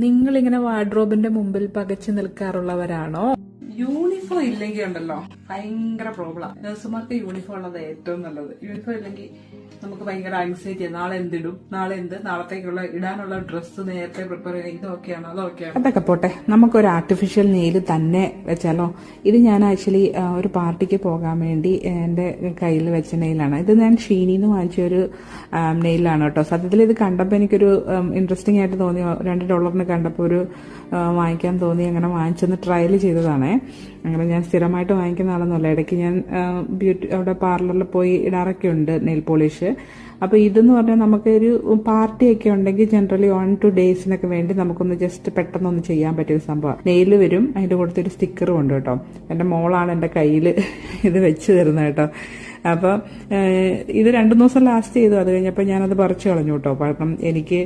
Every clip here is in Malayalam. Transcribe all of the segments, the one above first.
നിങ്ങളിങ്ങനെ വാർഡ്രോബിന്റെ മുമ്പിൽ പകച്ചു നിൽക്കാറുള്ളവരാണോ? യൂണിഫോം ഇല്ലെങ്കിൽ ഉണ്ടല്ലോ ഭയങ്കര പ്രോബ്ലം. നഴ്സുമാർക്ക് യൂണിഫോം ഉള്ളത് ഏറ്റവും നല്ലത്. യൂണിഫോം ഇല്ലെങ്കിൽ നമുക്ക് ഭയങ്കര ആങ്സൈറ്റി. നാളെ എന്തിടും, നാളെ എന്ത്, നാളത്തേക്കുള്ള ഇടാനുള്ള ഡ്രസ്സ് നേരത്തെ പ്രിപ്പയർ ചെയ്യുക, ഇതൊക്കെയാണ് അതൊക്കെയാണ്. അതൊക്കെ പോട്ടെ, നമുക്കൊരു ആർട്ടിഫിഷ്യൽ നെയിൽ തന്നെ വെച്ചാലോ? ഇത് ഞാൻ ആക്ച്വലി ഒരു പാർട്ടിക്ക് പോകാൻ വേണ്ടി എന്റെ കയ്യിൽ വെച്ച നെയിലാണ്. ഇത് ഞാൻ ഷീനിന്ന് വാങ്ങിച്ച ഒരു നെയിലാണ് കേട്ടോ. സത്യത്തിൽ ഇത് കണ്ടപ്പോൾ എനിക്കൊരു ഇൻട്രസ്റ്റിംഗ് ആയിട്ട് തോന്നി. $2 കണ്ടപ്പോൾ ഒരു വാങ്ങിക്കാൻ തോന്നി. അങ്ങനെ വാങ്ങിച്ചൊന്ന് ട്രയൽ ചെയ്തതാണേ. അങ്ങനെ ഞാൻ സ്ഥിരമായിട്ട് വാങ്ങിക്കുന്ന ആളൊന്നുമല്ല. ഇടയ്ക്ക് ഞാൻ അവിടെ പാർലറിൽ പോയി ഇടാറൊക്കെ ഉണ്ട് നെയിൽ പോളിഷ്. അപ്പൊ ഇതെന്ന് പറഞ്ഞാൽ നമുക്ക് ഒരു പാർട്ടിയൊക്കെ ഉണ്ടെങ്കിൽ ജനറലി 1-2 ഡേയ്സിനൊക്കെ വേണ്ടി നമുക്കൊന്ന് ജസ്റ്റ് പെട്ടെന്നൊന്ന് ചെയ്യാൻ പറ്റിയൊരു സംഭവം. നെയിൽ വരും, അതിന്റെ കൂടെ ഒരു സ്റ്റിക്കറും ഉണ്ട് കേട്ടോ. എന്റെ മോളാണ് എന്റെ കയ്യിൽ ഇത് വെച്ച് തരുന്നത് കേട്ടോ. അപ്പൊ ഇത് 2 ദിവസം ലാസ്റ്റ് ചെയ്തു. അത് കഴിഞ്ഞപ്പോൾ ഞാനത് പറിച്ചു കളഞ്ഞു കേട്ടോ. കാരണം എനിക്ക്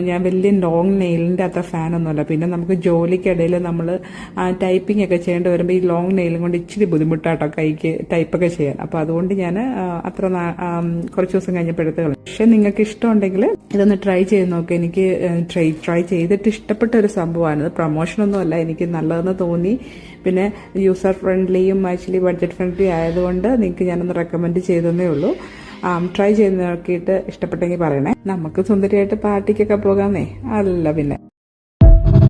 ഞാൻ വലിയ ലോങ് നെയിലിന്റെ അത്ര ഫാനൊന്നുമല്ല. പിന്നെ നമുക്ക് ജോലിക്കിടയിൽ നമ്മൾ ടൈപ്പിംഗ് ഒക്കെ ചെയ്യേണ്ടി വരുമ്പോൾ ഈ ലോങ് നെയിലും കൊണ്ട് ഇച്ചിരി ബുദ്ധിമുട്ടാട്ടോ കൈക്ക് ടൈപ്പൊക്കെ ചെയ്യാൻ. അപ്പൊ അതുകൊണ്ട് ഞാൻ അത്ര കുറച്ച് ദിവസം കഴിഞ്ഞപ്പോഴത്തെ കളഞ്ഞു. പക്ഷെ നിങ്ങൾക്ക് ഇഷ്ടമുണ്ടെങ്കിൽ ഇതൊന്ന് ട്രൈ ചെയ്ത് നോക്കുക. എനിക്ക് ട്രൈ ചെയ്തിട്ട് ഇഷ്ടപ്പെട്ട ഒരു സംഭവമാണ്. പ്രൊമോഷനൊന്നും അല്ല, എനിക്ക് നല്ലതെന്ന് തോന്നി. പിന്നെ യൂസർ ഫ്രണ്ട്ലിയും ആക്ച്വലി ബഡ്ജറ്റ് ഫ്രണ്ട്ലി ആയതുകൊണ്ട് നിങ്ങൾക്ക് ഞാനൊന്ന് റെക്കമെൻഡ് ചെയ്തതേ ഉള്ളൂ. ട്രൈ ചെയ്ത് നോക്കിയിട്ട് ഇഷ്ടപ്പെട്ടെങ്കിൽ പറയണേ. നമുക്ക് സുന്ദരിയായിട്ട് പാർട്ടിക്കൊക്കെ പോകാമെന്നേ. അല്ല പിന്നെ